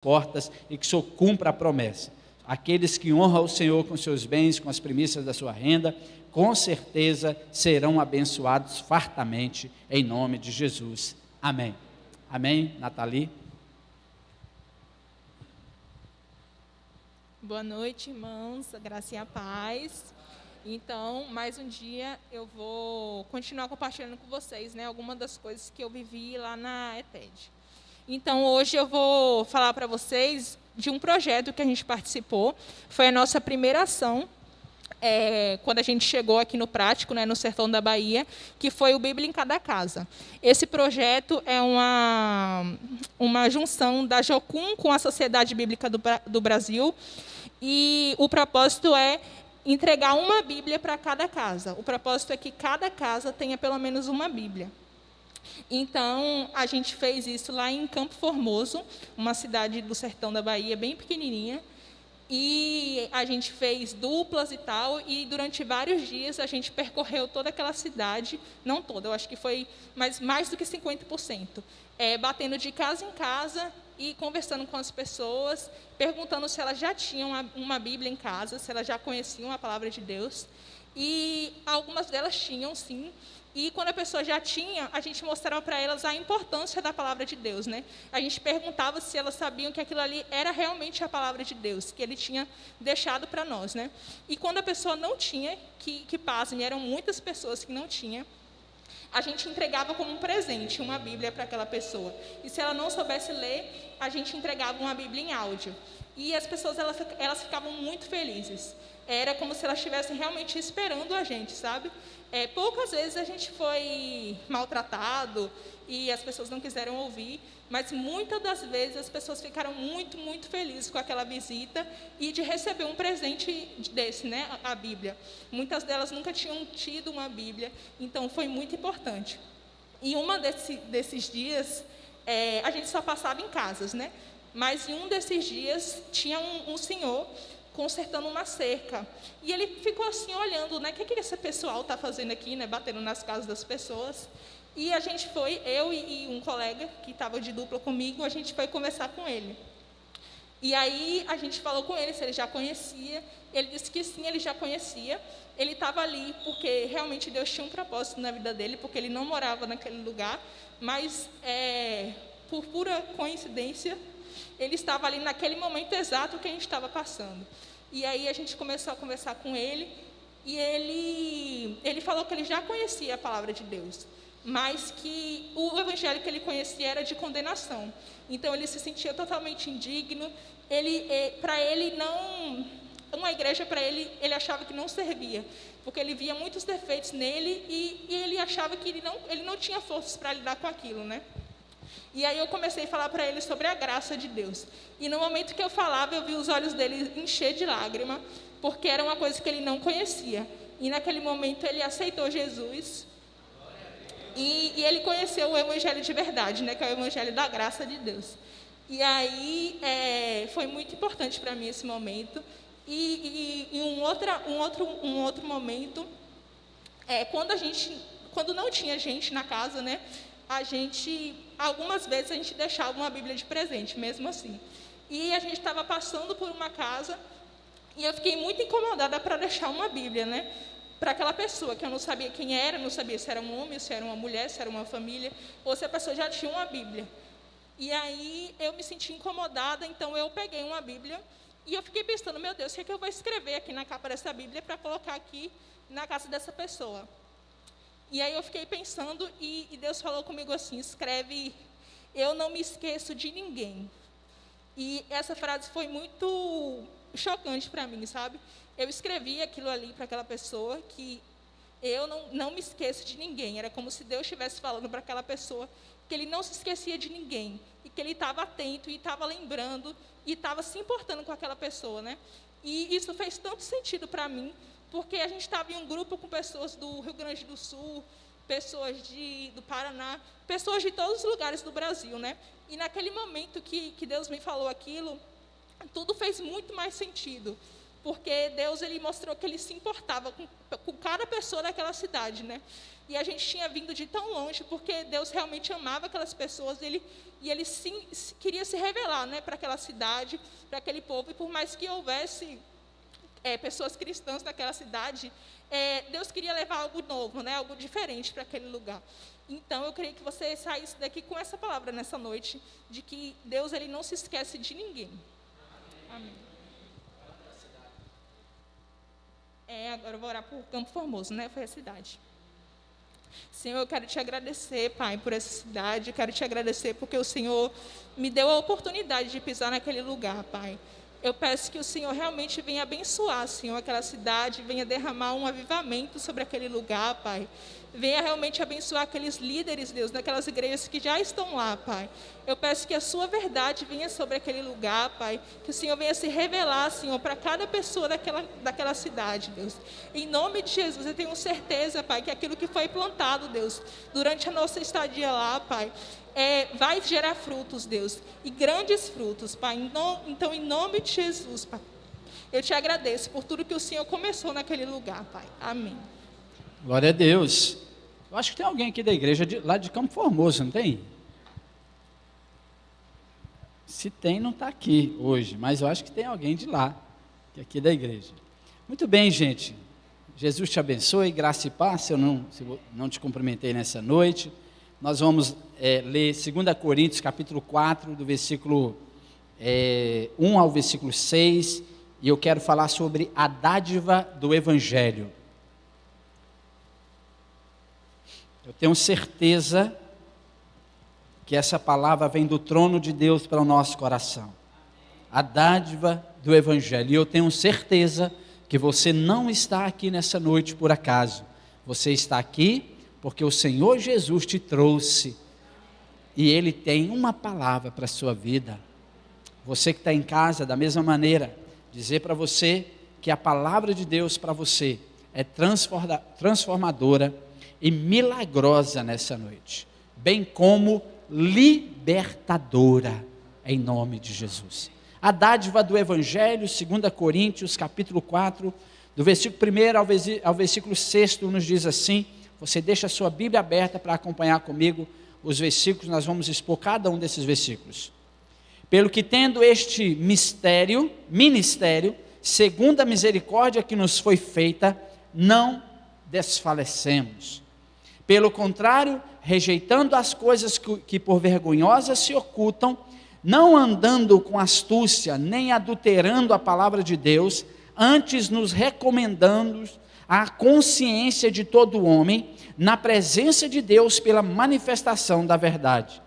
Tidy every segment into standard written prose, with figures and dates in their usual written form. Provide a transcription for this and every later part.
portas e que o Senhor cumpra a promessa. Aqueles que honram o Senhor com seus bens, com as primícias da sua renda, com certeza serão abençoados fartamente, em nome de Jesus. Amém. Amém, Nathalie? Boa noite, irmãos, a graça e a paz. Então, mais um dia eu vou continuar compartilhando com vocês, algumas das coisas que eu vivi lá na ETED. Então, hoje eu vou falar para vocês de um projeto que a gente participou. Foi a nossa primeira ação, quando a gente chegou aqui no Prático, no Sertão da Bahia, que foi o Bíblia em Cada Casa. Esse projeto é uma junção da Jocum com a Sociedade Bíblica do Brasil, e o propósito é entregar uma Bíblia para cada casa. O propósito é que cada casa tenha pelo menos uma Bíblia. Então, a gente fez isso lá em Campo Formoso, uma cidade do sertão da Bahia, bem pequenininha. E a gente fez duplas e tal, e durante vários dias a gente percorreu toda aquela cidade, não toda, eu acho que foi mais do que 50%, batendo de casa em casa e conversando com as pessoas, perguntando se elas já tinham uma Bíblia em casa, se elas já conheciam a palavra de Deus. E algumas delas tinham, sim. E quando a pessoa já tinha, a gente mostrava para elas a importância da palavra de Deus, A gente perguntava se elas sabiam que aquilo ali era realmente a palavra de Deus, que Ele tinha deixado para nós, E quando a pessoa não tinha, que pasmem, eram muitas pessoas que não tinham, a gente entregava como um presente uma Bíblia para aquela pessoa. E se ela não soubesse ler, a gente entregava uma Bíblia em áudio. E as pessoas, elas ficavam muito felizes. Era como se elas estivessem realmente esperando a gente, sabe? Poucas vezes a gente foi maltratado e as pessoas não quiseram ouvir, mas muitas das vezes as pessoas ficaram muito, muito felizes com aquela visita e de receber um presente desse, a Bíblia. Muitas delas nunca tinham tido uma Bíblia, então foi muito importante. E uma desses dias, a gente só passava em casas, Mas em um desses dias tinha um senhor consertando uma cerca. E ele ficou assim olhando, O que esse pessoal está fazendo aqui, batendo nas casas das pessoas. E a gente foi, eu e um colega que estava de dupla comigo, a gente foi conversar com ele. E aí a gente falou com ele se ele já conhecia. Ele disse que sim, ele já conhecia. Ele estava ali porque realmente Deus tinha um propósito na vida dele, porque ele não morava naquele lugar, mas por pura coincidência, ele estava ali naquele momento exato que a gente estava passando. E aí a gente começou a conversar com ele, e ele falou que ele já conhecia a palavra de Deus, mas que o evangelho que ele conhecia era de condenação. Então ele se sentia totalmente indigno. Para ele não, uma igreja para ele achava que não servia, porque ele via muitos defeitos nele e ele achava que ele não tinha forças para lidar com aquilo, E aí eu comecei a falar para ele sobre a graça de Deus. E no momento que eu falava, eu vi os olhos dele encher de lágrima, porque era uma coisa que ele não conhecia. E naquele momento ele aceitou Jesus. E ele conheceu o evangelho de verdade, que é o evangelho da graça de Deus. E aí foi muito importante para mim esse momento. E um outro momento, quando não tinha gente na casa, algumas vezes a gente deixava uma Bíblia de presente, mesmo assim. E a gente estava passando por uma casa e eu fiquei muito incomodada para deixar uma Bíblia, para aquela pessoa, que eu não sabia quem era, não sabia se era um homem, se era uma mulher, se era uma família, ou se a pessoa já tinha uma Bíblia. E aí eu me senti incomodada, então eu peguei uma Bíblia e eu fiquei pensando, meu Deus, o que eu vou escrever aqui na capa dessa Bíblia para colocar aqui na casa dessa pessoa? E aí eu fiquei pensando e Deus falou comigo assim, escreve, eu não me esqueço de ninguém. E essa frase foi muito chocante para mim, sabe? Eu escrevi aquilo ali para aquela pessoa, que eu não me esqueço de ninguém. Era como se Deus estivesse falando para aquela pessoa que Ele não se esquecia de ninguém. E que Ele estava atento e estava lembrando e estava se importando com aquela pessoa, E isso fez tanto sentido para mim, porque a gente estava em um grupo com pessoas do Rio Grande do Sul, pessoas do Paraná, pessoas de todos os lugares do Brasil, E naquele momento que Deus me falou aquilo, tudo fez muito mais sentido. porque Deus ele mostrou que ele se importava com cada pessoa daquela cidade, né? E a gente tinha vindo de tão longe, porque Deus realmente amava aquelas pessoas, e ele sim, queria se revelar, né, para aquela cidade, para aquele povo, e por mais que houvesse pessoas cristãs naquela cidade, Deus queria levar algo novo, né, algo diferente para aquele lugar. Então, eu creio que você saísse daqui com essa palavra nessa noite, de que Deus ele não se esquece de ninguém. Amém. Agora eu vou orar por Campo Formoso, né? Foi a cidade. Senhor, eu quero te agradecer, Pai, por essa cidade. Eu quero te agradecer porque o Senhor me deu a oportunidade de pisar naquele lugar, Pai. Eu peço que o Senhor realmente venha abençoar, Senhor, aquela cidade, venha derramar um avivamento sobre aquele lugar, Pai. Venha realmente abençoar aqueles líderes, Deus, daquelas igrejas que já estão lá, Pai. Eu peço que a sua verdade venha sobre aquele lugar, Pai. Que o Senhor venha se revelar, Senhor, para cada pessoa daquela cidade, Deus. Em nome de Jesus, eu tenho certeza, Pai, que aquilo que foi plantado, Deus, durante a nossa estadia lá, Pai, vai gerar frutos, Deus, e grandes frutos, Pai. Então, em nome de Jesus, Pai, eu te agradeço por tudo que o Senhor começou naquele lugar, Pai. Amém. Glória a Deus. Eu acho que tem alguém aqui da igreja lá de Campo Formoso, não tem? Se tem, não está aqui hoje, mas eu acho que tem alguém de lá, que é aqui da igreja. Muito bem, gente. Jesus te abençoe, graça e paz. Se eu não te cumprimentei nessa noite, nós vamos ler 2 Coríntios, capítulo 4, do versículo 1 ao versículo 6, e eu quero falar sobre a dádiva do Evangelho. Eu tenho certeza que essa palavra vem do trono de Deus para o nosso coração. A dádiva do Evangelho. E eu tenho certeza que você não está aqui nessa noite por acaso. Você está aqui porque o Senhor Jesus te trouxe. E Ele tem uma palavra para a sua vida. Você que está em casa, da mesma maneira, dizer para você que a palavra de Deus para você é transformadora e milagrosa nessa noite, bem como libertadora, em nome de Jesus. A dádiva do Evangelho, 2 Coríntios, capítulo 4, do versículo 1 ao versículo 6, nos diz assim. Você deixa a sua Bíblia aberta para acompanhar comigo os versículos, nós vamos expor cada um desses versículos. Pelo que tendo este ministério, segundo a misericórdia que nos foi feita, não desfalecemos. Pelo contrário, rejeitando as coisas que por vergonhosas se ocultam, não andando com astúcia, nem adulterando a palavra de Deus, antes nos recomendando a consciência de todo homem, na presença de Deus pela manifestação da verdade.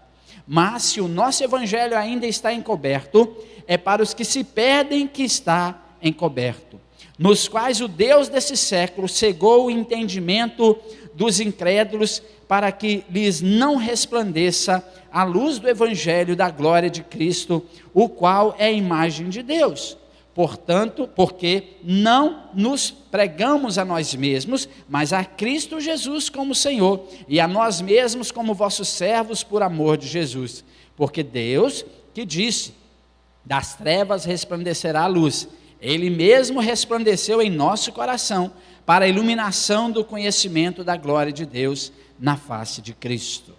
Mas se o nosso evangelho ainda está encoberto, é para os que se perdem que está encoberto, nos quais o Deus desse século cegou o entendimento dos incrédulos, para que lhes não resplandeça a luz do evangelho da glória de Cristo, o qual é a imagem de Deus. Portanto, porque não nos pregamos a nós mesmos, mas a Cristo Jesus como Senhor, e a nós mesmos como vossos servos por amor de Jesus. Porque Deus, que disse, das trevas resplandecerá a luz, Ele mesmo resplandeceu em nosso coração, para a iluminação do conhecimento da glória de Deus na face de Cristo.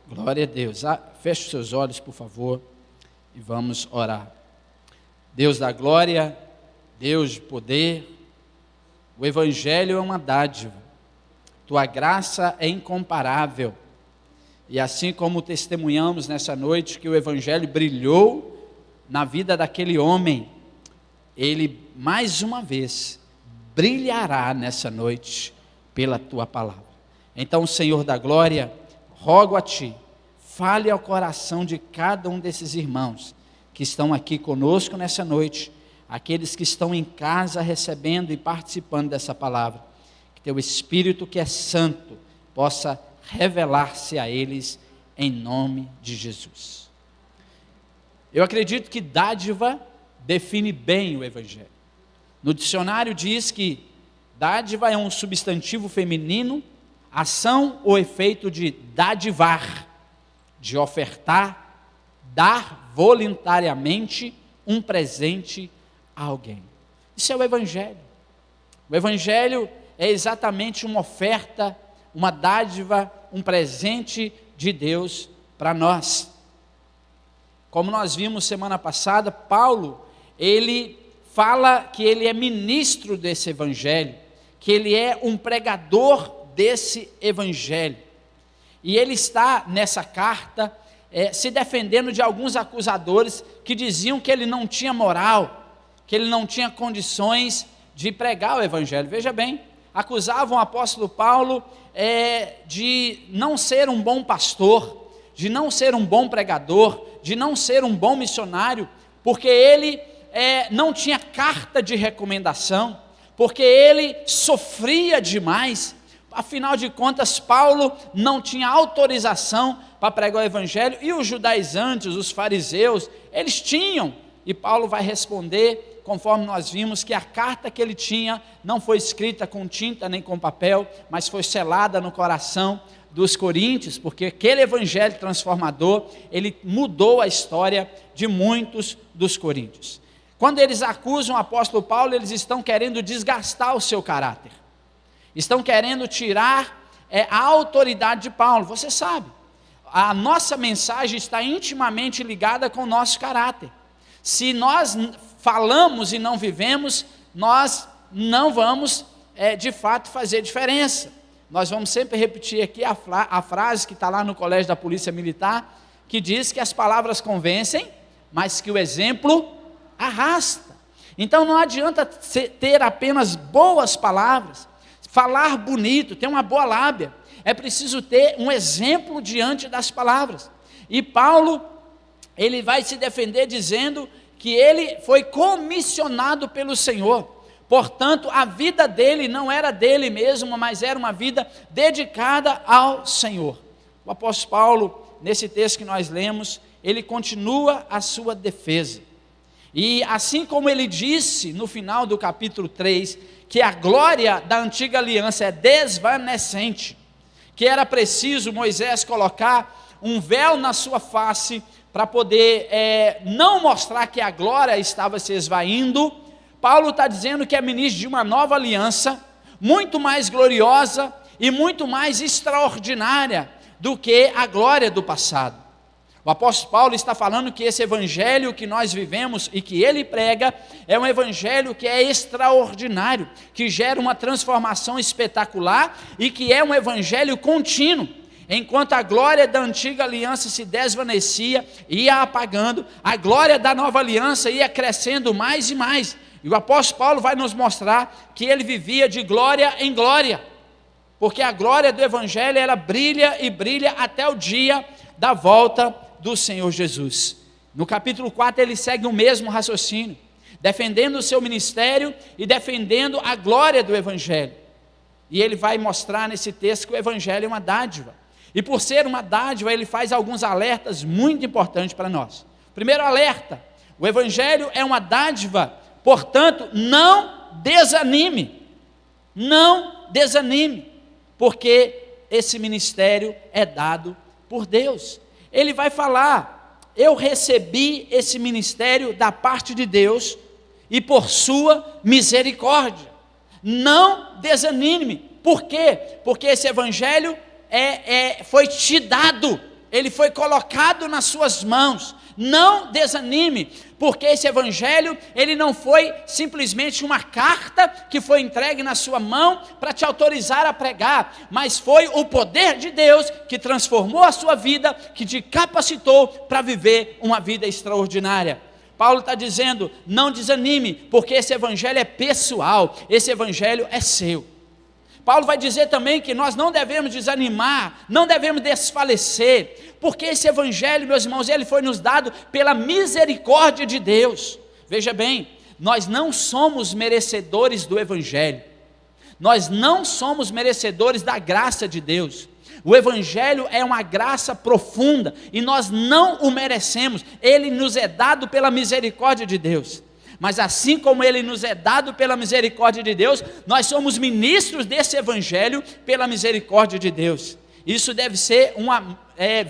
Glória a Deus. Feche os seus olhos, por favor, e vamos orar. Deus da glória, Deus de poder, o Evangelho é uma dádiva, tua graça é incomparável, e assim como testemunhamos nessa noite que o Evangelho brilhou na vida daquele homem, ele mais uma vez brilhará nessa noite pela tua palavra. Então, Senhor da glória, rogo a ti, fale ao coração de cada um desses irmãos que estão aqui conosco nessa noite, aqueles que estão em casa recebendo e participando dessa palavra, que teu Espírito que é santo possa revelar-se a eles em nome de Jesus. Eu acredito que dádiva define bem o Evangelho. No dicionário diz que dádiva é um substantivo feminino, ação ou efeito de dadivar, de ofertar, dar voluntariamente um presente a alguém. Isso é o Evangelho. O Evangelho é exatamente uma oferta, uma dádiva, um presente de Deus para nós. Como nós vimos semana passada, Paulo, ele fala que ele é ministro desse Evangelho, que ele é um pregador desse Evangelho. E ele está nessa carta se defendendo de alguns acusadores que diziam que ele não tinha moral, que ele não tinha condições de pregar o Evangelho. Veja bem, acusavam o apóstolo Paulo de não ser um bom pastor, de não ser um bom pregador, de não ser um bom missionário, porque ele não tinha carta de recomendação, porque ele sofria demais. Afinal de contas, Paulo não tinha autorização para pregar o Evangelho, e os judaizantes, os fariseus, eles tinham. E Paulo vai responder, conforme nós vimos, que a carta que ele tinha não foi escrita com tinta nem com papel, mas foi selada no coração dos coríntios, porque aquele Evangelho transformador, ele mudou a história de muitos dos coríntios. Quando eles acusam o apóstolo Paulo, eles estão querendo desgastar o seu caráter, estão querendo tirar a autoridade de Paulo. Você sabe, a nossa mensagem está intimamente ligada com o nosso caráter. Se nós falamos e não vivemos, nós não vamos de fato fazer diferença. Nós vamos sempre repetir aqui a frase que está lá no Colégio da Polícia Militar, que diz que as palavras convencem, mas que o exemplo arrasta. Então não adianta ter apenas boas palavras, falar bonito, ter uma boa lábia. É preciso ter um exemplo diante das palavras. E Paulo, ele vai se defender dizendo que ele foi comissionado pelo Senhor. Portanto, a vida dele não era dele mesmo, mas era uma vida dedicada ao Senhor. O apóstolo Paulo, nesse texto que nós lemos, ele continua a sua defesa. E assim como ele disse no final do capítulo 3, que a glória da antiga aliança é desvanecente, que era preciso Moisés colocar um véu na sua face para poder não mostrar que a glória estava se esvaindo. Paulo está dizendo que é ministro de uma nova aliança, muito mais gloriosa e muito mais extraordinária do que a glória do passado. O apóstolo Paulo está falando que esse evangelho que nós vivemos e que ele prega é um evangelho que é extraordinário, que gera uma transformação espetacular e que é um evangelho contínuo. Enquanto a glória da antiga aliança se desvanecia, ia apagando, a glória da nova aliança ia crescendo mais e mais. E o apóstolo Paulo vai nos mostrar que ele vivia de glória em glória, porque a glória do evangelho, ela brilha e brilha até o dia da volta do Senhor Jesus. No capítulo 4 ele segue o mesmo raciocínio, defendendo o seu ministério e defendendo a glória do evangelho. E ele vai mostrar nesse texto que o evangelho é uma dádiva. E por ser uma dádiva, ele faz alguns alertas muito importantes para nós. Primeiro alerta: o evangelho é uma dádiva, portanto, não desanime. Não desanime, porque esse ministério é dado por Deus. Ele vai falar: eu recebi esse ministério da parte de Deus e por sua misericórdia. Não desanime. Por quê? Porque esse evangelho foi te dado, ele foi colocado nas suas mãos. Não desanime, porque esse evangelho, ele não foi simplesmente uma carta que foi entregue na sua mão para te autorizar a pregar, mas foi o poder de Deus que transformou a sua vida, que te capacitou para viver uma vida extraordinária. Paulo está dizendo: não desanime, porque esse evangelho é pessoal, esse evangelho é seu. Paulo vai dizer também que nós não devemos desanimar, não devemos desfalecer, porque esse evangelho, meus irmãos, ele foi nos dado pela misericórdia de Deus. Veja bem, nós não somos merecedores do evangelho, nós não somos merecedores da graça de Deus. O evangelho é uma graça profunda e nós não o merecemos, ele nos é dado pela misericórdia de Deus. Mas assim como ele nos é dado pela misericórdia de Deus, nós somos ministros desse evangelho pela misericórdia de Deus. Isso deve ser uma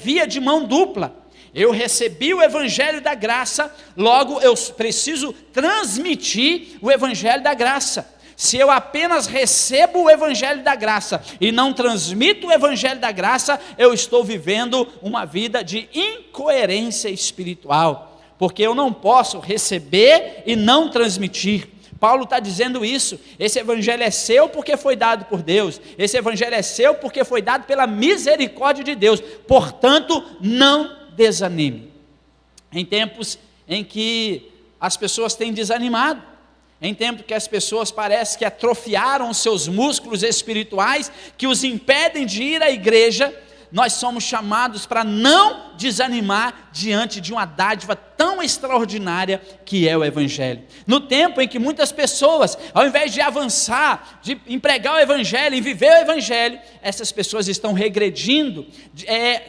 via de mão dupla. Eu recebi o evangelho da graça, logo eu preciso transmitir o evangelho da graça. Se eu apenas recebo o evangelho da graça e não transmito o evangelho da graça, eu estou vivendo uma vida de incoerência espiritual, porque eu não posso receber e não transmitir. Paulo está dizendo isso. Esse evangelho é seu porque foi dado por Deus, esse evangelho é seu porque foi dado pela misericórdia de Deus, portanto não desanime. Em tempos em que as pessoas têm desanimado, em tempo que as pessoas parecem que atrofiaram seus músculos espirituais, que os impedem de ir à igreja, nós somos chamados para não desanimar diante de uma dádiva tão extraordinária que é o evangelho. No tempo em que muitas pessoas, ao invés de avançar, de empregar o evangelho, em viver o evangelho, essas pessoas estão regredindo,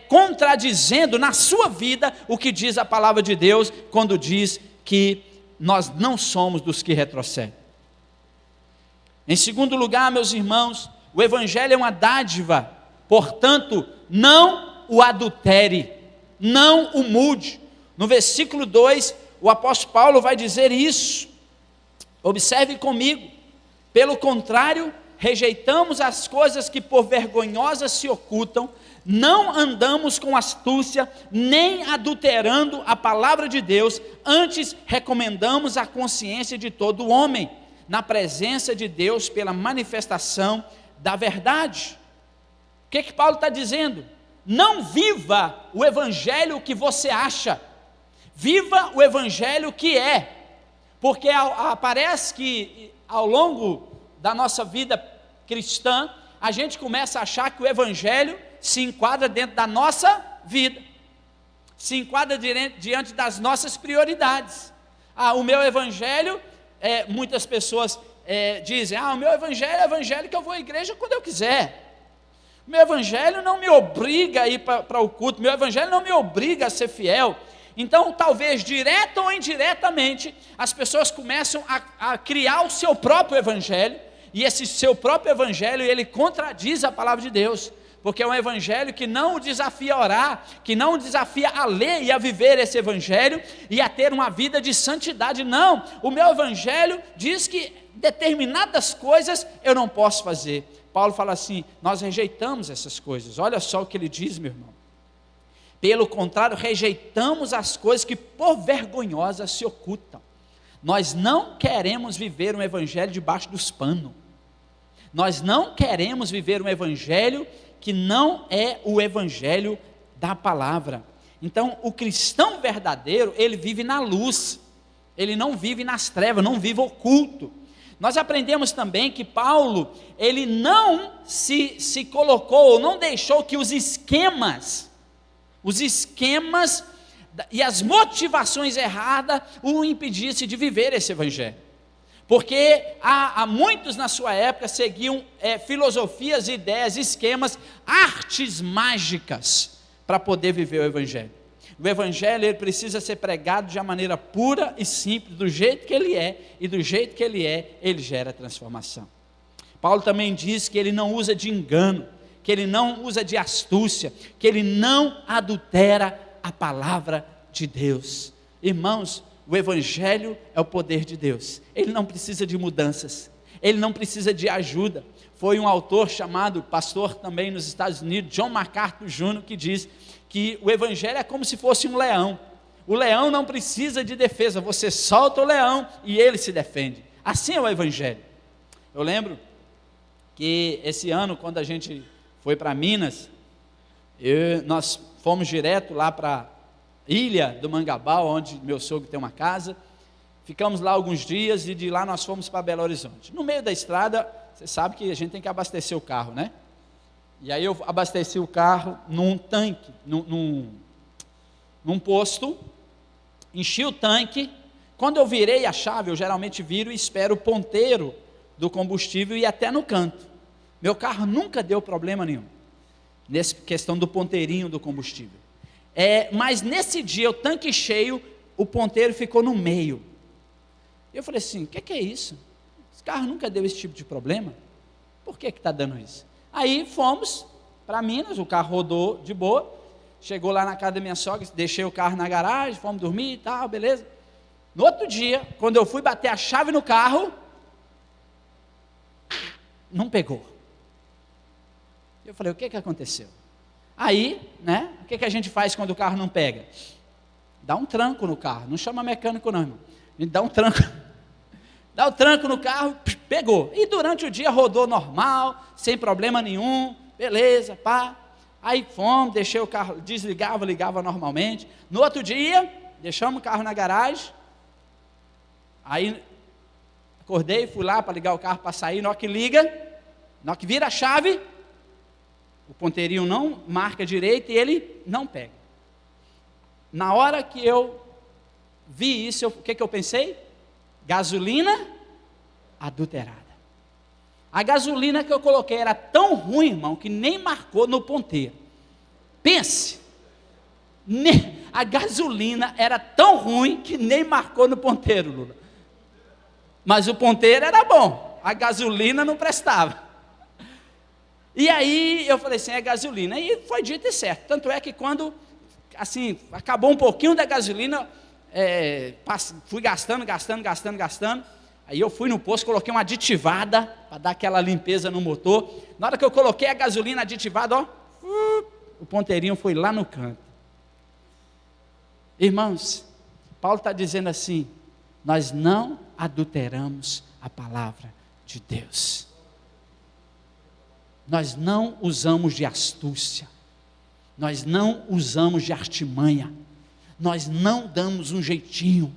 contradizendo na sua vida o que diz a palavra de Deus, quando diz que nós não somos dos que retrocedem. Em segundo lugar, meus irmãos, o evangelho é uma dádiva, portanto, não o adultere, não o mude. No versículo 2, o apóstolo Paulo vai dizer isso. Observe comigo. Pelo contrário, rejeitamos as coisas que por vergonhosas se ocultam, não andamos com astúcia, nem adulterando a palavra de Deus, antes recomendamos a consciência de todo homem, na presença de Deus, pela manifestação da verdade. O que Paulo está dizendo? Não viva o evangelho que você acha, viva o evangelho que é, porque parece que ao longo da nossa vida cristã, a gente começa a achar que o evangelho se enquadra dentro da nossa vida, se enquadra diante das nossas prioridades. O meu evangelho, muitas pessoas dizem, o meu evangelho é o evangelho que eu vou à igreja quando eu quiser. O meu evangelho não me obriga a ir para o culto, meu evangelho não me obriga a ser fiel. Então, talvez, direta ou indiretamente, as pessoas começam a criar o seu próprio evangelho, e esse seu próprio evangelho, ele contradiz a palavra de Deus, porque é um evangelho que não o desafia a orar, que não o desafia a ler e a viver esse evangelho, e a ter uma vida de santidade. Não, o meu evangelho diz que determinadas coisas eu não posso fazer. Paulo fala assim, nós rejeitamos essas coisas. Olha só o que ele diz, meu irmão. Pelo contrário, rejeitamos as coisas que por vergonhosas se ocultam. Nós não queremos viver um evangelho debaixo dos panos. Nós não queremos viver um evangelho que não é o evangelho da palavra. Então, o cristão verdadeiro, ele vive na luz, ele não vive nas trevas, não vive oculto. Nós aprendemos também que Paulo, ele não se colocou, não deixou que os esquemas e as motivações erradas o impedissem de viver esse evangelho. Porque há muitos na sua época seguiam filosofias, ideias, esquemas, artes mágicas para poder viver o evangelho. O evangelho, ele precisa ser pregado de uma maneira pura e simples, do jeito que ele é, e do jeito que ele é, ele gera transformação. Paulo também diz que ele não usa de engano, que ele não usa de astúcia, que ele não adultera a palavra de Deus. Irmãos, o evangelho é o poder de Deus, ele não precisa de mudanças, ele não precisa de ajuda. Foi um autor chamado, pastor também nos Estados Unidos, John MacArthur Jr., que diz que o evangelho é como se fosse um leão. O leão não precisa de defesa, você solta o leão e ele se defende. Assim é o evangelho. Eu lembro que esse ano, quando a gente foi para Minas, nós fomos direto lá para Ilha do Mangabal, onde meu sogro tem uma casa. Ficamos lá alguns dias e de lá nós fomos para Belo Horizonte. No meio da estrada, você sabe que a gente tem que abastecer o carro, né? E aí eu abasteci o carro num tanque, num posto, enchi o tanque. Quando eu virei a chave, eu geralmente viro e espero o ponteiro do combustível ir até no canto. Meu carro nunca deu problema nenhum, nessa questão do ponteirinho do combustível. Mas nesse dia, o tanque cheio, o ponteiro ficou no meio. Eu falei assim, o que é isso? Esse carro nunca deu esse tipo de problema, por que está dando isso? Aí fomos para Minas, o carro rodou de boa, chegou lá na casa da minha sogra, deixei o carro na garagem, fomos dormir e tal, beleza. No outro dia, quando eu fui bater a chave no carro, não pegou. Eu falei, o que aconteceu? Aí, né, o que a gente faz quando o carro não pega? Dá um tranco no carro, não chama mecânico não, irmão. A gente dá um tranco. Dá o tranco no carro, pegou. E durante o dia rodou normal, sem problema nenhum, beleza, pá. Aí fomos, deixei o carro, desligava, ligava normalmente. No outro dia, deixamos o carro na garagem. Aí, acordei, fui lá para ligar o carro para sair. Na hora que liga, na hora que vira a chave, o ponteirinho não marca direito e ele não pega. Na hora que eu vi isso, o que eu pensei? Gasolina adulterada. A gasolina que eu coloquei era tão ruim, irmão, que nem marcou no ponteiro. Pense, a gasolina era tão ruim que nem marcou no ponteiro, Lula. Mas o ponteiro era bom, a gasolina não prestava. E aí eu falei assim, é gasolina. E foi dito e certo. Tanto é que quando, assim, acabou um pouquinho da gasolina, fui gastando. Aí eu fui no posto, coloquei uma aditivada, para dar aquela limpeza no motor. Na hora que eu coloquei a gasolina aditivada, ó, o ponteirinho foi lá no canto. Irmãos, Paulo está dizendo assim, nós não adulteramos a palavra de Deus. Nós não usamos de astúcia, nós não usamos de artimanha, nós não damos um jeitinho.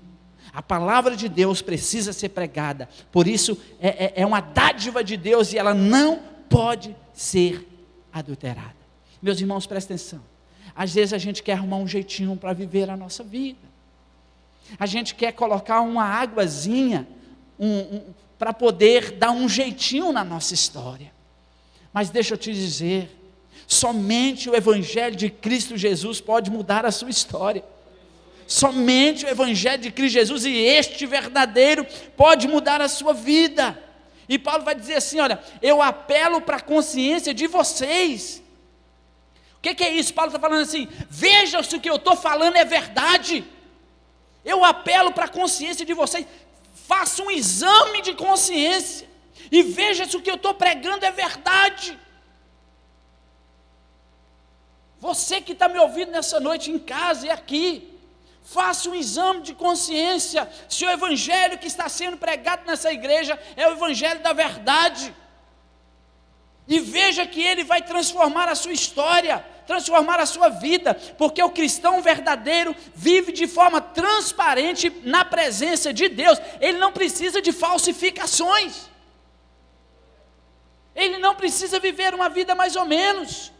A palavra de Deus precisa ser pregada, por isso é uma dádiva de Deus e ela não pode ser adulterada. Meus irmãos, prestem atenção, às vezes a gente quer arrumar um jeitinho para viver a nossa vida, a gente quer colocar uma águazinha para poder dar um jeitinho na nossa história. Mas deixa eu te dizer, somente o Evangelho de Cristo Jesus pode mudar a sua história. Somente o Evangelho de Cristo Jesus e este verdadeiro pode mudar a sua vida. E Paulo vai dizer assim, olha, eu apelo para a consciência de vocês. O que é isso? Paulo está falando assim, veja se o que eu estou falando é verdade. Eu apelo para a consciência de vocês, faça um exame de consciência. E veja se o que eu estou pregando é verdade. Você que está me ouvindo nessa noite em casa e aqui, faça um exame de consciência, se o evangelho que está sendo pregado nessa igreja é o evangelho da verdade. E veja que ele vai transformar a sua história, transformar a sua vida, porque o cristão verdadeiro vive de forma transparente na presença de Deus. Ele não precisa de falsificações. Ele não precisa viver uma vida mais ou menos.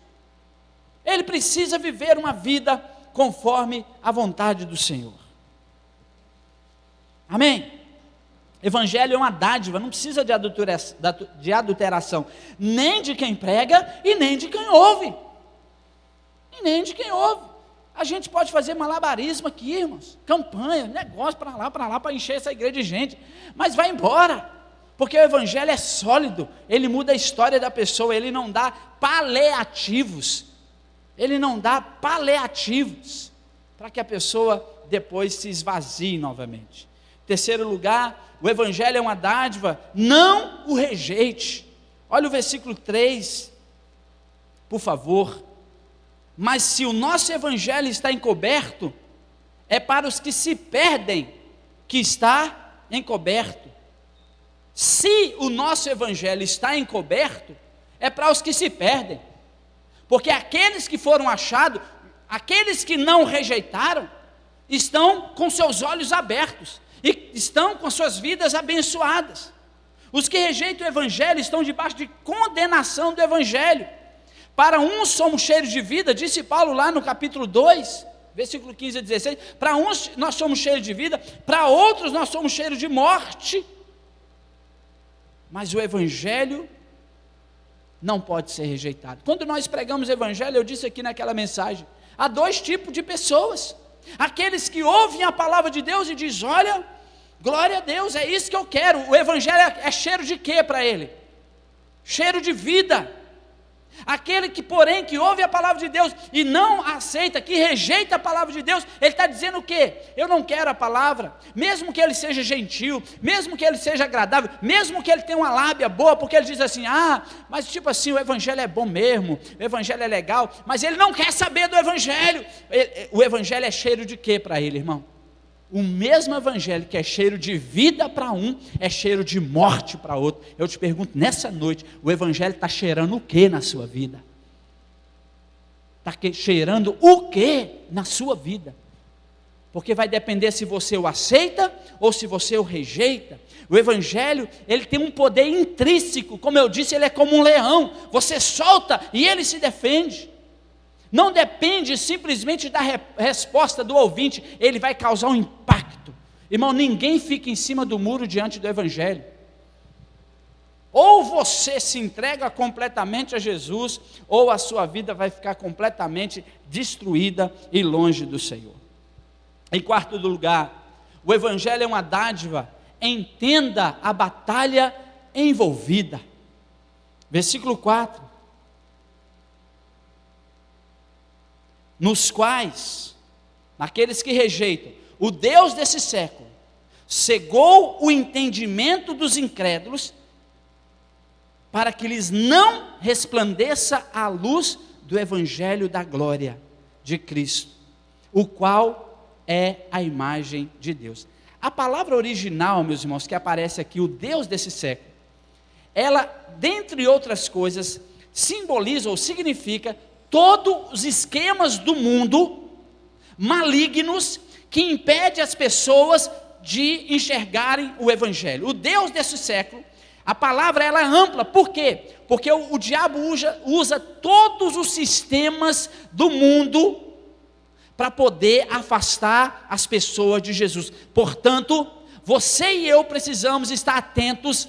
Ele precisa viver uma vida conforme a vontade do Senhor. Amém? Evangelho é uma dádiva, não precisa de adulteração, nem de quem prega e nem de quem ouve. E nem de quem ouve. A gente pode fazer malabarismo aqui, irmãos, campanha, negócio para lá, para encher essa igreja de gente, mas vai embora. Porque o evangelho é sólido, ele muda a história da pessoa, ele não dá paliativos, para que a pessoa depois se esvazie novamente. Terceiro lugar, o evangelho é uma dádiva, não o rejeite. Olha o versículo 3, por favor. Mas se o nosso evangelho está encoberto, é para os que se perdem que está encoberto. Se o nosso evangelho está encoberto, é para os que se perdem, porque aqueles que foram achados, aqueles que não rejeitaram, estão com seus olhos abertos, e estão com suas vidas abençoadas. Os que rejeitam o evangelho estão debaixo de condenação do evangelho. Para uns somos cheios de vida, disse Paulo lá no capítulo 2, versículo 15 a 16, para uns nós somos cheios de vida, para outros nós somos cheios de morte. Mas o evangelho não pode ser rejeitado. Quando nós pregamos o evangelho, eu disse aqui naquela mensagem, há dois tipos de pessoas. Aqueles que ouvem a palavra de Deus e dizem, olha, glória a Deus, é isso que eu quero. O evangelho é cheiro de quê para ele? Cheiro de vida. Aquele que, porém, que ouve a palavra de Deus e não aceita, que rejeita a palavra de Deus, ele está dizendo o quê? Eu não quero a palavra, mesmo que ele seja gentil, mesmo que ele seja agradável, mesmo que ele tenha uma lábia boa, porque ele diz assim, mas tipo assim, o evangelho é bom mesmo, o evangelho é legal, mas ele não quer saber do evangelho. O evangelho é cheiro de quê para ele, irmão? O mesmo evangelho que é cheiro de vida para um, é cheiro de morte para outro. Eu te pergunto, nessa noite, o evangelho está cheirando o que na sua vida? Está cheirando o que na sua vida? Porque vai depender se você o aceita ou se você o rejeita. O evangelho, ele tem um poder intrínseco, como eu disse, ele é como um leão, você solta e ele se defende. Não depende simplesmente da resposta do ouvinte, ele vai causar um impacto. Irmão, ninguém fica em cima do muro diante do evangelho. Ou você se entrega completamente a Jesus, ou a sua vida vai ficar completamente destruída e longe do Senhor. Em quarto lugar, o evangelho é uma dádiva, entenda a batalha envolvida. Versículo 4. Nos quais, naqueles que rejeitam, o Deus desse século cegou o entendimento dos incrédulos, para que lhes não resplandeça a luz do evangelho da glória de Cristo, o qual é a imagem de Deus. A palavra original, meus irmãos, que aparece aqui, o Deus desse século, ela, dentre outras coisas, simboliza ou significa todos os esquemas do mundo malignos que impedem as pessoas de enxergarem o evangelho. O Deus desse século, a palavra ela é ampla, por quê? Porque o diabo usa todos os sistemas do mundo para poder afastar as pessoas de Jesus. Portanto, você e eu precisamos estar atentos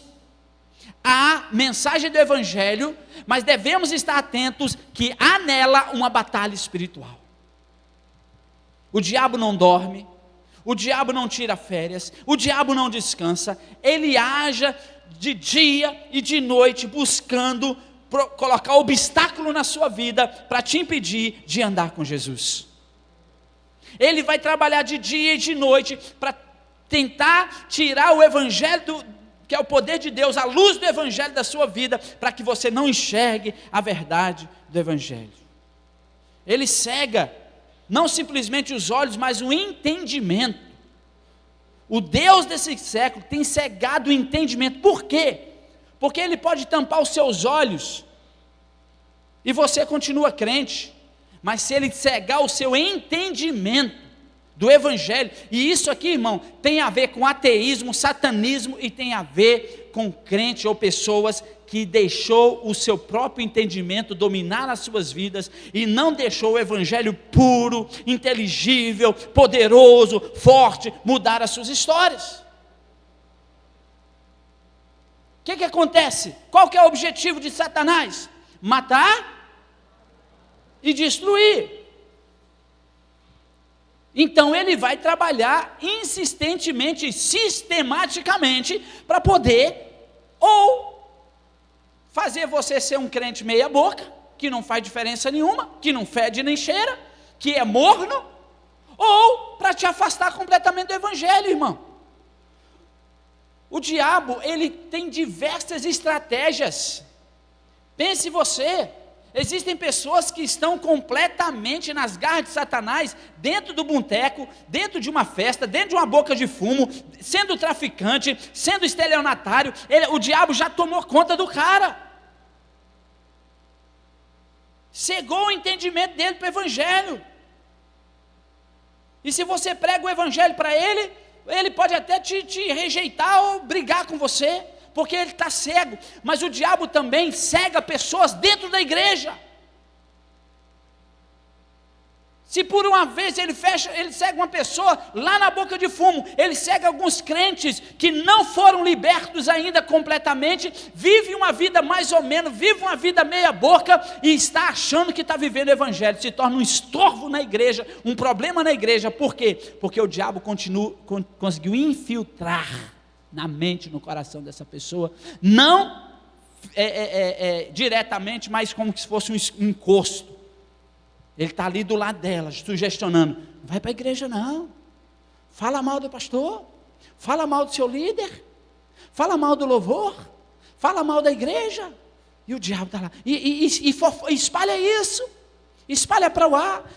à mensagem do evangelho, mas devemos estar atentos que há nela uma batalha espiritual. O diabo não dorme, o diabo não tira férias, o diabo não descansa, ele age de dia e de noite buscando colocar obstáculo na sua vida para te impedir de andar com Jesus. Ele vai trabalhar de dia e de noite para tentar tirar o evangelho que é o poder de Deus, a luz do evangelho da sua vida, para que você não enxergue a verdade do evangelho. Ele cega, não simplesmente os olhos, mas o entendimento. O Deus desse século tem cegado o entendimento. Por quê? Porque ele pode tampar os seus olhos, e você continua crente, mas se ele cegar o seu entendimento do evangelho, e isso aqui, irmão, tem a ver com ateísmo, satanismo, e tem a ver com crente ou pessoas que deixou o seu próprio entendimento dominar as suas vidas, e não deixou o evangelho puro, inteligível, poderoso, forte, mudar as suas histórias. O que acontece? Qual que é o objetivo de Satanás? Matar e destruir. Então ele vai trabalhar insistentemente e sistematicamente para poder ou fazer você ser um crente meia boca, que não faz diferença nenhuma, que não fede nem cheira, que é morno, ou para te afastar completamente do evangelho, irmão. O diabo, ele tem diversas estratégias. Pense você, existem pessoas que estão completamente nas garras de Satanás, dentro do boteco, dentro de uma festa, dentro de uma boca de fumo, sendo traficante, sendo estelionatário. O diabo já tomou conta do cara, cegou o entendimento dele para o evangelho. E se você prega o evangelho para ele, ele pode até te rejeitar ou brigar com você, porque ele está cego. Mas o diabo também cega pessoas dentro da igreja. Se por uma vez ele cega uma pessoa lá na boca de fumo, ele cega alguns crentes que não foram libertos ainda completamente, vive uma vida mais ou menos, vive uma vida meia boca e está achando que está vivendo o evangelho, se torna um estorvo na igreja, um problema na igreja. Por quê? Porque o diabo conseguiu infiltrar na mente, no coração dessa pessoa, não diretamente, mas como se fosse um encosto. Ele está ali do lado dela, sugestionando: não vai para a igreja não, fala mal do pastor, fala mal do seu líder, fala mal do louvor, fala mal da igreja. E o diabo está lá, e espalha isso, espalha para o ar,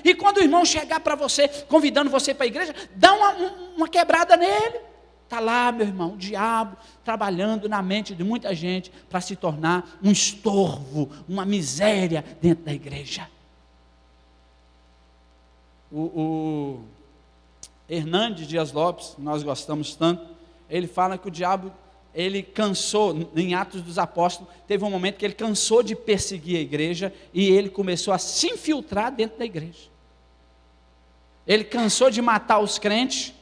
e quando o irmão chegar para você, convidando você para a igreja, dá uma quebrada nele. Está lá, meu irmão, o diabo trabalhando na mente de muita gente para se tornar um estorvo, uma miséria dentro da igreja. O Hernandes Dias Lopes, nós gostamos tanto, ele fala que o diabo, ele cansou, em Atos dos Apóstolos, teve um momento que ele cansou de perseguir a igreja, e ele começou a se infiltrar dentro da igreja. Ele cansou de matar os crentes,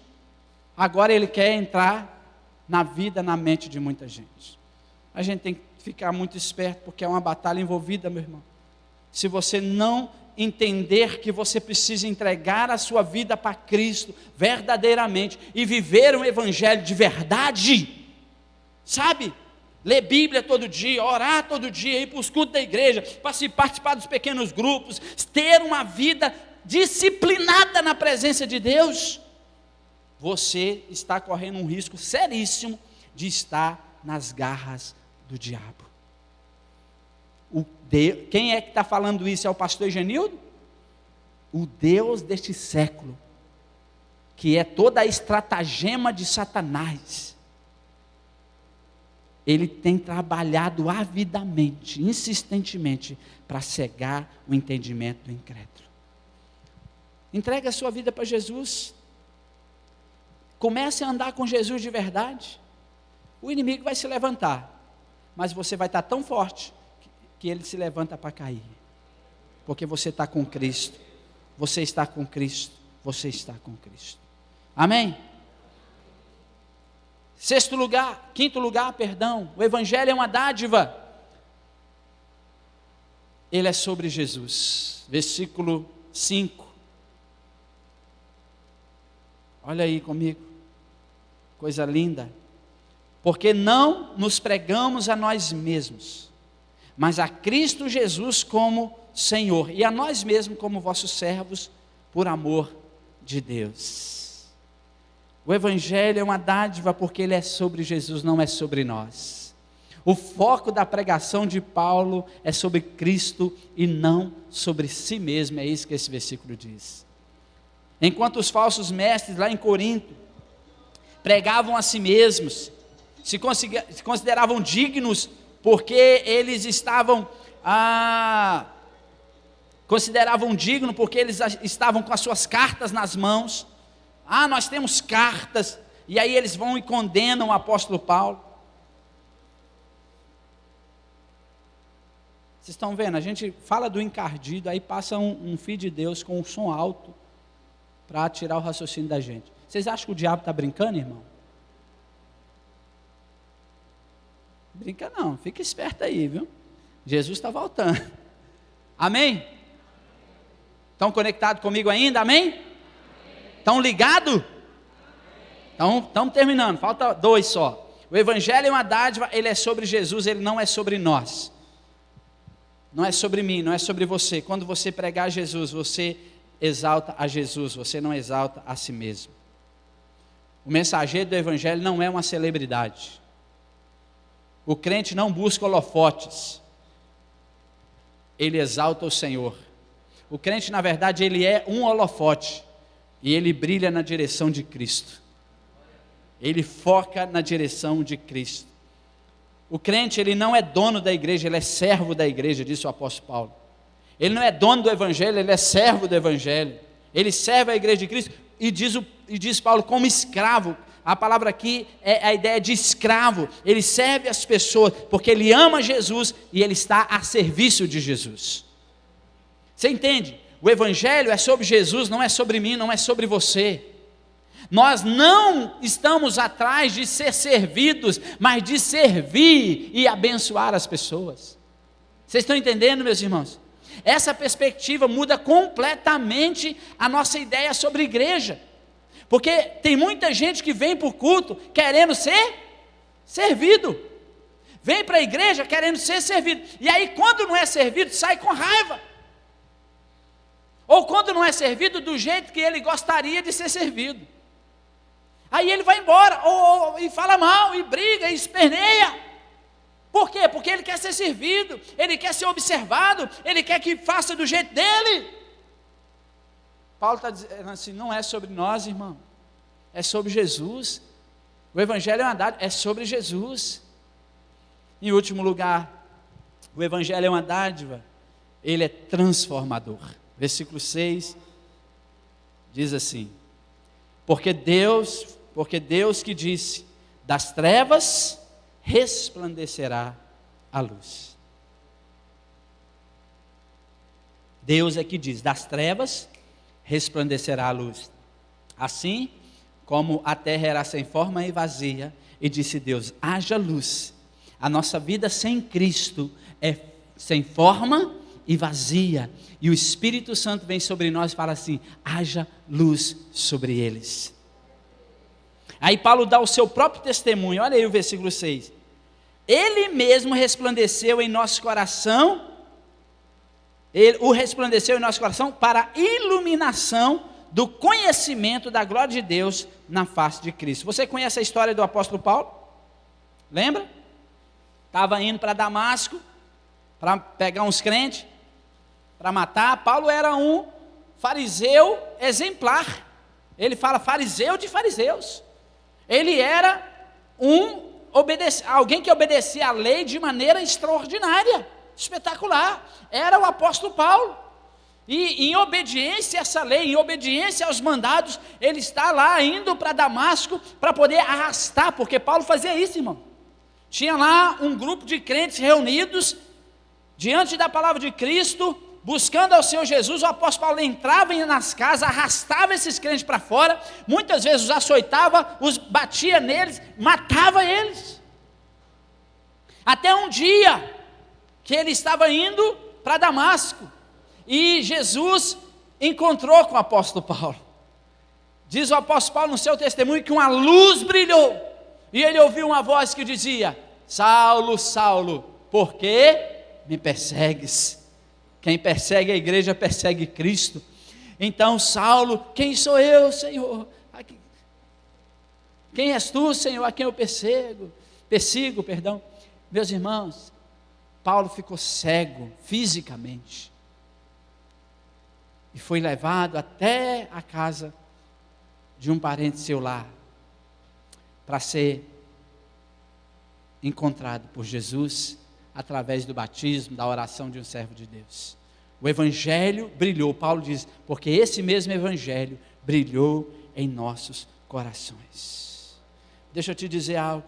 agora ele quer entrar na vida, na mente de muita gente. A gente tem que ficar muito esperto, porque é uma batalha envolvida, meu irmão. Se você não entender que você precisa entregar a sua vida para Cristo verdadeiramente e viver um evangelho de verdade, sabe? Ler Bíblia todo dia, orar todo dia, ir para os cultos da igreja, participar dos pequenos grupos, ter uma vida disciplinada na presença de Deus, você está correndo um risco seríssimo de estar nas garras do diabo. Quem é que está falando isso? É o pastor Genildo? O Deus deste século, que é toda a estratagema de Satanás, ele tem trabalhado avidamente, insistentemente, para cegar o entendimento do incrédulo. Entregue a sua vida para Jesus, comece a andar com Jesus de verdade. O inimigo vai se levantar, mas você vai estar tão forte que ele se levanta para cair, porque você está com Cristo, você está com Cristo, você está com Cristo. Amém? Quinto lugar, o evangelho é uma dádiva, ele é sobre Jesus. Versículo 5, olha aí comigo, coisa linda. Porque não nos pregamos a nós mesmos, mas a Cristo Jesus como Senhor, e a nós mesmos como vossos servos, por amor de Deus. O evangelho é uma dádiva porque ele é sobre Jesus, não é sobre nós. O foco da pregação de Paulo é sobre Cristo e não sobre si mesmo, é isso que esse versículo diz. Enquanto os falsos mestres lá em Corinto pregavam a si mesmos, se consideravam dignos, porque eles estavam, consideravam digno, porque eles estavam com as suas cartas nas mãos. Nós temos cartas, e aí eles vão e condenam o apóstolo Paulo. Vocês estão vendo, a gente fala do encardido, aí passa um filho de Deus com um som alto, para tirar o raciocínio da gente. Vocês acham que o diabo está brincando, irmão? Brinca não, fica esperto aí, viu? Jesus está voltando. Amém? Estão conectados comigo ainda? Amém? Estão ligados? Então, estamos terminando, falta 2 só. O evangelho é uma dádiva, ele é sobre Jesus, ele não é sobre nós. Não é sobre mim, não é sobre você. Quando você pregar Jesus, você exalta a Jesus, você não exalta a si mesmo. O mensageiro do evangelho não é uma celebridade. O crente não busca holofotes, ele exalta o Senhor. O crente, na verdade, ele é um holofote, e ele brilha na direção de Cristo, ele foca na direção de Cristo. O crente, ele não é dono da igreja, ele é servo da igreja, disse o apóstolo Paulo. Ele não é dono do evangelho, ele é servo do evangelho, ele serve a igreja de Cristo, e diz Paulo, como escravo. A palavra aqui é a ideia de escravo. Ele serve as pessoas porque ele ama Jesus e ele está a serviço de Jesus. Você entende? O evangelho é sobre Jesus, não é sobre mim, não é sobre você. Nós não estamos atrás de ser servidos, mas de servir e abençoar as pessoas. Vocês estão entendendo, meus irmãos? Essa perspectiva muda completamente a nossa ideia sobre igreja. Porque tem muita gente que vem para o culto querendo ser servido, vem para a igreja querendo ser servido, e aí quando não é servido, sai com raiva, ou quando não é servido do jeito que ele gostaria de ser servido, aí ele vai embora, e fala mal, e briga, e esperneia. Por quê? Porque ele quer ser servido, ele quer ser observado, ele quer que faça do jeito dele. Paulo está dizendo assim, não é sobre nós, irmão, é sobre Jesus. O evangelho é uma dádiva, é sobre Jesus. Em último lugar, o evangelho é uma dádiva, ele é transformador. Versículo 6 diz assim: porque Deus que disse, das trevas resplandecerá a luz. Deus é que diz, das trevas resplandecerá a luz. Assim como a terra era sem forma e vazia, e disse Deus, haja luz. A nossa vida sem Cristo é sem forma e vazia, e o Espírito Santo vem sobre nós e fala assim, haja luz sobre eles. Aí Paulo dá o seu próprio testemunho, olha aí o versículo 6, ele mesmo resplandeceu em nosso coração, ele o resplandeceu em nosso coração para a iluminação do conhecimento da glória de Deus na face de Cristo. Você conhece a história do apóstolo Paulo? Lembra? Estava indo para Damasco, para pegar uns crentes, para matar. Paulo era um fariseu exemplar, ele fala fariseu de fariseus, ele era alguém que obedecia à lei de maneira extraordinária, espetacular, era o apóstolo Paulo, e em obediência a essa lei, em obediência aos mandados, ele está lá indo para Damasco, para poder arrastar, porque Paulo fazia isso, irmão, tinha lá um grupo de crentes reunidos, diante da palavra de Cristo, buscando ao Senhor Jesus. O apóstolo Paulo entrava nas casas, arrastava esses crentes para fora, muitas vezes os açoitava, os batia neles, matava eles, até um dia, que ele estava indo para Damasco, e Jesus encontrou com o apóstolo Paulo. Diz o apóstolo Paulo no seu testemunho que uma luz brilhou, e ele ouviu uma voz que dizia, Saulo, Saulo, por que me persegues? Quem persegue a igreja persegue Cristo. Então Saulo, quem sou eu, Senhor? Quem és tu, Senhor, a quem eu persigo? Meus irmãos, Paulo ficou cego fisicamente e foi levado até a casa de um parente seu lá, para ser encontrado por Jesus, através do batismo, da oração de um servo de Deus. O evangelho brilhou, Paulo diz, porque esse mesmo evangelho brilhou em nossos corações. Deixa eu te dizer algo,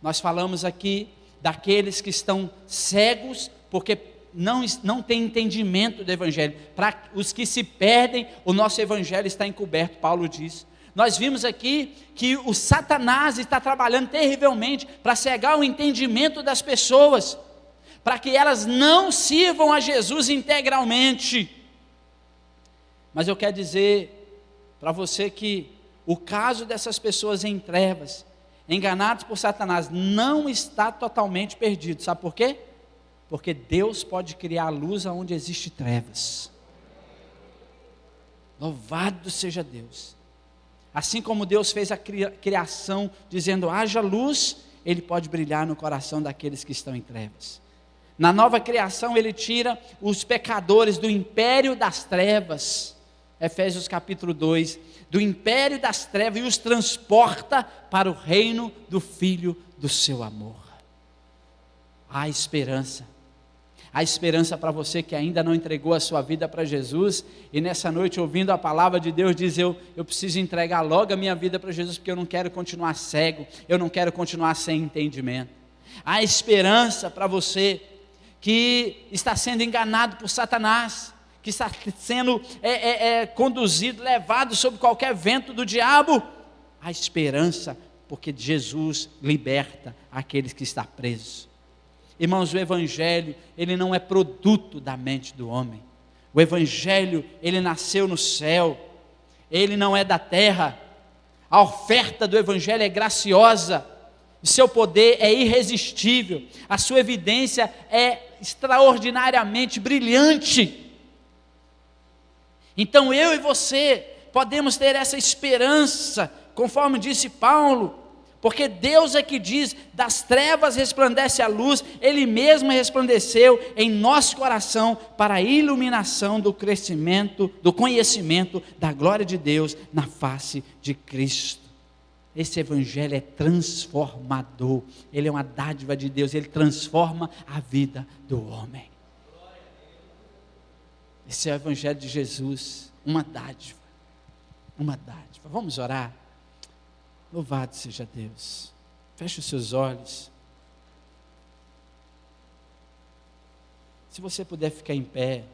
nós falamos aqui daqueles que estão cegos, porque não tem entendimento do evangelho. Para os que se perdem, o nosso evangelho está encoberto, Paulo diz. Nós vimos aqui que o Satanás está trabalhando terrivelmente para cegar o entendimento das pessoas, para que elas não sirvam a Jesus integralmente. Mas eu quero dizer para você que o caso dessas pessoas em trevas, enganados por Satanás, não está totalmente perdido. Sabe por quê? Porque Deus pode criar luz onde existe trevas. Louvado seja Deus. Assim como Deus fez a criação, dizendo, haja luz, Ele pode brilhar no coração daqueles que estão em trevas. Na nova criação, Ele tira os pecadores do império das trevas, Efésios capítulo 2, do império das trevas, e os transporta para o reino do Filho do seu amor. Há esperança para você que ainda não entregou a sua vida para Jesus, e nessa noite, ouvindo a palavra de Deus, diz, eu preciso entregar logo a minha vida para Jesus, porque eu não quero continuar cego, eu não quero continuar sem entendimento. Há esperança para você que está sendo enganado por Satanás, que está sendo conduzido, levado sob qualquer vento do diabo. Há esperança, porque Jesus liberta aqueles que estão presos. Irmãos, o evangelho, ele não é produto da mente do homem. O evangelho, ele nasceu no céu, ele não é da terra. A oferta do evangelho é graciosa, o seu poder é irresistível, a sua evidência é extraordinariamente brilhante. Então eu e você podemos ter essa esperança, conforme disse Paulo, porque Deus é que diz, das trevas resplandece a luz, Ele mesmo resplandeceu em nosso coração para a iluminação do crescimento, do conhecimento da glória de Deus na face de Cristo. Esse evangelho é transformador, ele é uma dádiva de Deus, ele transforma a vida do homem. Esse é o evangelho de Jesus, uma dádiva, uma dádiva. Vamos orar? Louvado seja Deus. Feche os seus olhos. Se você puder ficar em pé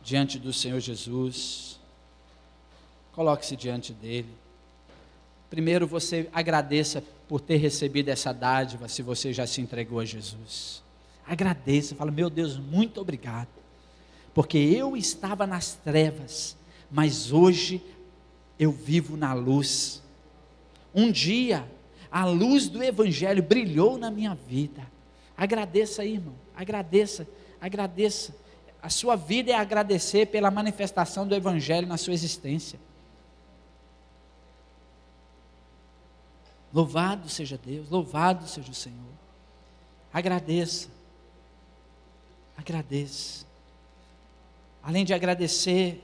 diante do Senhor Jesus, coloque-se diante dele. Primeiro você agradeça por ter recebido essa dádiva, se você já se entregou a Jesus. Agradeça, fala, meu Deus, muito obrigado, porque eu estava nas trevas, mas hoje eu vivo na luz. Um dia a luz do evangelho brilhou na minha vida. Agradeça aí, irmão, agradeça, agradeça. A sua vida é agradecer pela manifestação do evangelho na sua existência. Louvado seja Deus, louvado seja o Senhor. Agradeça, agradeça. Além de agradecer,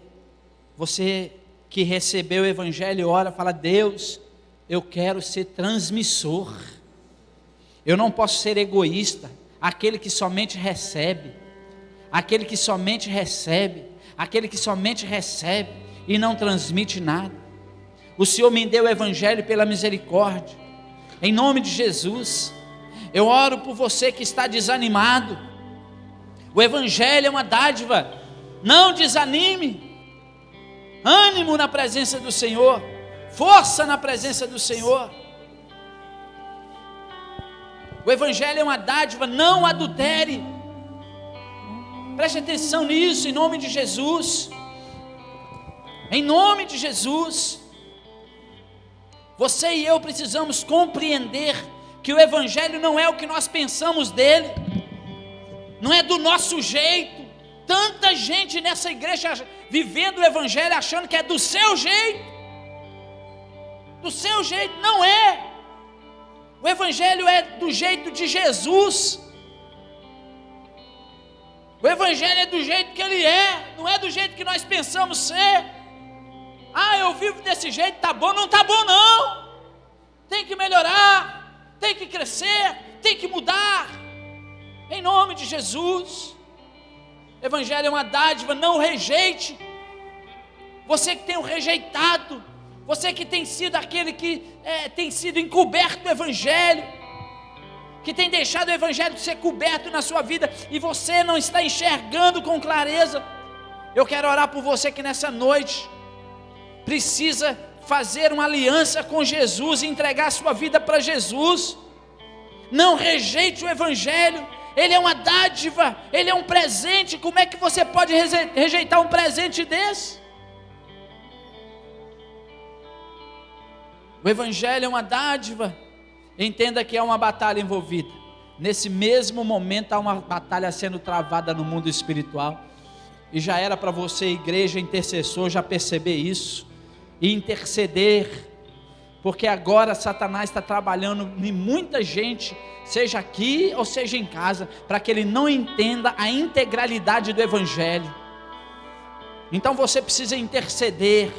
você que recebeu o evangelho, ora, fala, Deus, eu quero ser transmissor, eu não posso ser egoísta, aquele que somente recebe, aquele que somente recebe, aquele que somente recebe e não transmite nada. O Senhor me deu o evangelho pela misericórdia, em nome de Jesus. Eu oro por você que está desanimado, o evangelho é uma dádiva, não desanime, ânimo na presença do Senhor, força na presença do Senhor. O evangelho é uma dádiva, não adultere. Preste atenção nisso, em nome de Jesus. Em nome de Jesus. Você e eu precisamos compreender que o evangelho não é o que nós pensamos dele, não é do nosso jeito. Tanta gente nessa igreja vivendo o evangelho achando que é do seu jeito. Do seu jeito, não é. O evangelho é do jeito de Jesus. O evangelho é do jeito que ele é, não é do jeito que nós pensamos ser. Ah, eu vivo desse jeito, tá bom? Não tá bom não. Tem que melhorar, tem que crescer, tem que mudar. Em nome de Jesus. Evangelho é uma dádiva, não rejeite. Você que tem o rejeitado, você que tem sido aquele que tem sido encoberto do evangelho, que tem deixado o evangelho ser coberto na sua vida, e você não está enxergando com clareza, eu quero orar por você que nessa noite precisa fazer uma aliança com Jesus, entregar a sua vida para Jesus. Não rejeite o evangelho, ele é uma dádiva, ele é um presente. Como é que você pode rejeitar um presente desse? O evangelho é uma dádiva. Entenda que há uma batalha envolvida. Nesse mesmo momento há uma batalha sendo travada no mundo espiritual, e já era para você, igreja, intercessor, já perceber isso e interceder, porque agora Satanás está trabalhando em muita gente, seja aqui ou seja em casa, para que ele não entenda a integralidade do evangelho. Então você precisa interceder,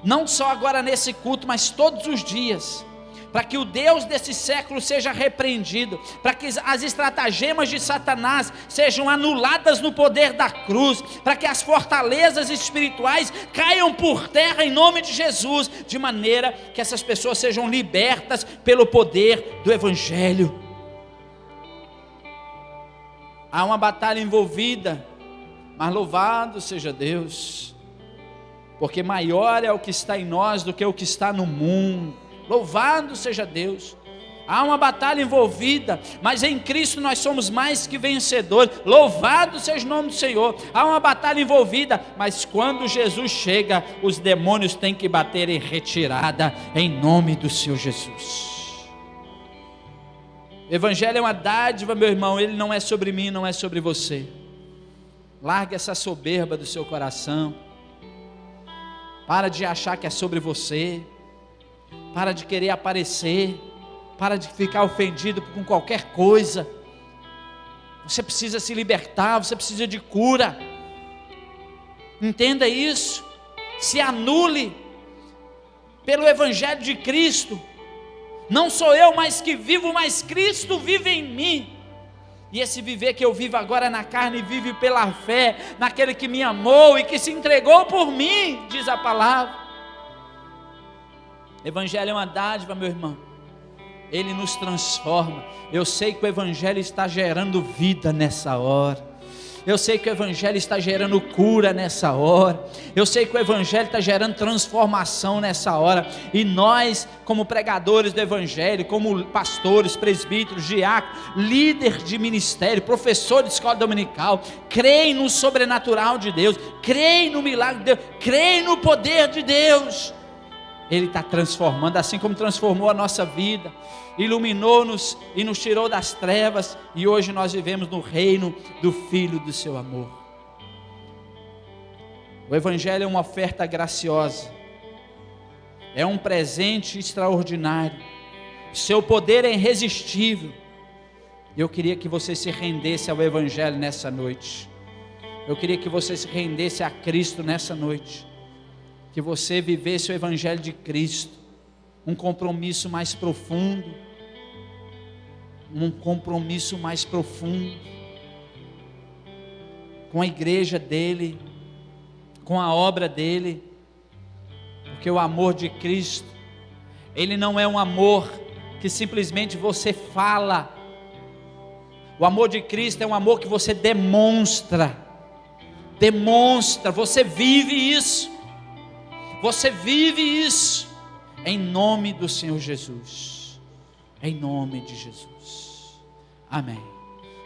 não só agora nesse culto, mas todos os dias, para que o Deus desse século seja repreendido, para que as estratagemas de Satanás sejam anuladas no poder da cruz, para que as fortalezas espirituais caiam por terra em nome de Jesus, de maneira que essas pessoas sejam libertas pelo poder do evangelho. Há uma batalha envolvida, mas louvado seja Deus, porque maior é o que está em nós do que o que está no mundo. Louvado seja Deus. Há uma batalha envolvida, mas em Cristo nós somos mais que vencedores. Louvado seja o nome do Senhor. Há uma batalha envolvida, mas quando Jesus chega, os demônios têm que bater em retirada, em nome do Senhor Jesus. O Evangelho é uma dádiva, meu irmão, ele não é sobre mim, não é sobre você. Larga essa soberba do seu coração. Para de achar que é sobre você. Para de querer aparecer. Para de ficar ofendido com qualquer coisa. Você precisa se libertar, você precisa de cura. Entenda isso. Se anule pelo Evangelho de Cristo. Não sou eu mais que vivo, mas Cristo vive em mim. E esse viver que eu vivo agora na carne, vive pela fé naquele que me amou e que se entregou por mim, diz a palavra. Evangelho é uma dádiva, meu irmão. Ele nos transforma. Eu sei que o Evangelho está gerando vida nessa hora. Eu sei que o Evangelho está gerando cura nessa hora. Eu sei que o Evangelho está gerando transformação nessa hora. E nós, como pregadores do Evangelho, como pastores, presbíteros, diáconos, líderes de ministério, professores de escola dominical, creem no sobrenatural de Deus, creem no milagre de Deus, creem no poder de Deus. Ele está transformando, assim como transformou a nossa vida, iluminou-nos e nos tirou das trevas, e hoje nós vivemos no reino do Filho do seu amor. O Evangelho é uma oferta graciosa, é um presente extraordinário, seu poder é irresistível. Eu queria que você se rendesse ao Evangelho nessa noite, eu queria que você se rendesse a Cristo nessa noite, que você vivesse o Evangelho de Cristo, um compromisso mais profundo, com a igreja dele, com a obra dele, porque o amor de Cristo, ele não é um amor que simplesmente você fala. O amor de Cristo é um amor que você demonstra, você vive isso. Você vive isso, em nome do Senhor Jesus, em nome de Jesus, amém.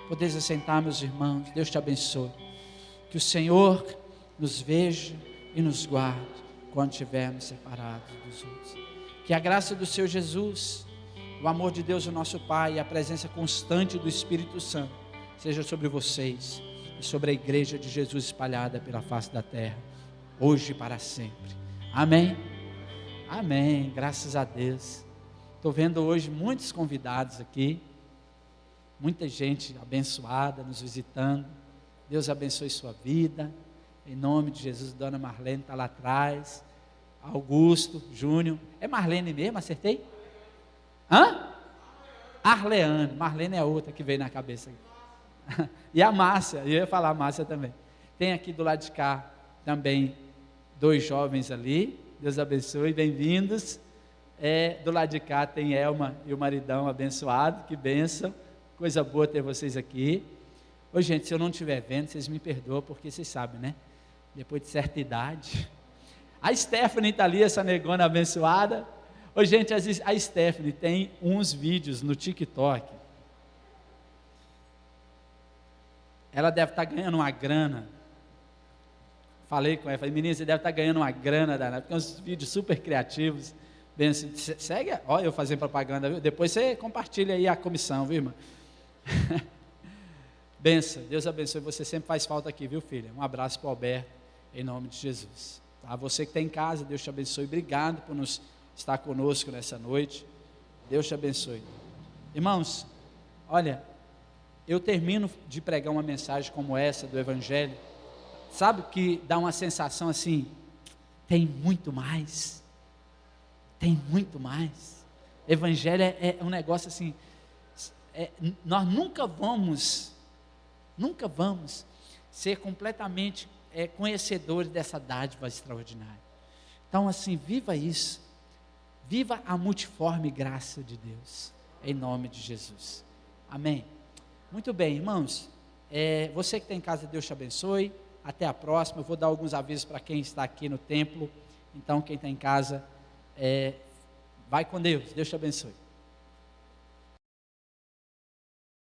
Podeis assentar, meus irmãos, Deus te abençoe, que o Senhor nos veja e nos guarde, quando estivermos separados dos outros, que a graça do Senhor Jesus, o amor de Deus o nosso Pai, e a presença constante do Espírito Santo, seja sobre vocês, e sobre a igreja de Jesus espalhada pela face da terra, hoje e para sempre. Amém? Amém, graças a Deus. Estou vendo hoje muitos convidados aqui, muita gente abençoada nos visitando. Deus abençoe sua vida, em nome de Jesus. Dona Marlene está lá atrás, Augusto, Júnior, é Marlene mesmo, acertei? Arleane, Marlene é a outra que veio na cabeça. E a Márcia, eu ia falar a Márcia também. Tem aqui do lado de cá também 2 jovens ali, Deus abençoe, bem-vindos. Do lado de cá tem Elma e o maridão abençoado, que bênção, coisa boa ter vocês aqui. Ô gente, se eu não estiver vendo, vocês me perdoam, porque vocês sabem, né? Depois de certa idade. A Stephanie está ali, essa negona abençoada. Ô gente, a Stephanie tem uns vídeos no TikTok. Ela deve estar ganhando uma grana. Falei com ela, falei, menina, você deve estar ganhando uma grana danada, porque uns vídeos super criativos. Bem assim, segue, olha eu fazendo propaganda, viu? Depois você compartilha aí a comissão, viu, irmã? Benção, Deus abençoe, você sempre faz falta aqui, viu, filha? Um abraço para o Alberto, em nome de Jesus. Tá? Você que está em casa, Deus te abençoe, obrigado por nos estar conosco nessa noite, Deus te abençoe. Irmãos, olha, eu termino de pregar uma mensagem como essa do Evangelho, sabe que dá uma sensação assim, tem muito mais, Evangelho é um negócio assim, nós nunca vamos ser completamente conhecedores dessa dádiva extraordinária. Então assim, viva isso, viva a multiforme graça de Deus, em nome de Jesus, amém. Muito bem, irmãos, você que está em casa, Deus te abençoe. Até a próxima. Eu vou dar alguns avisos para quem está aqui no templo. Então, quem está em casa, vai com Deus. Deus te abençoe.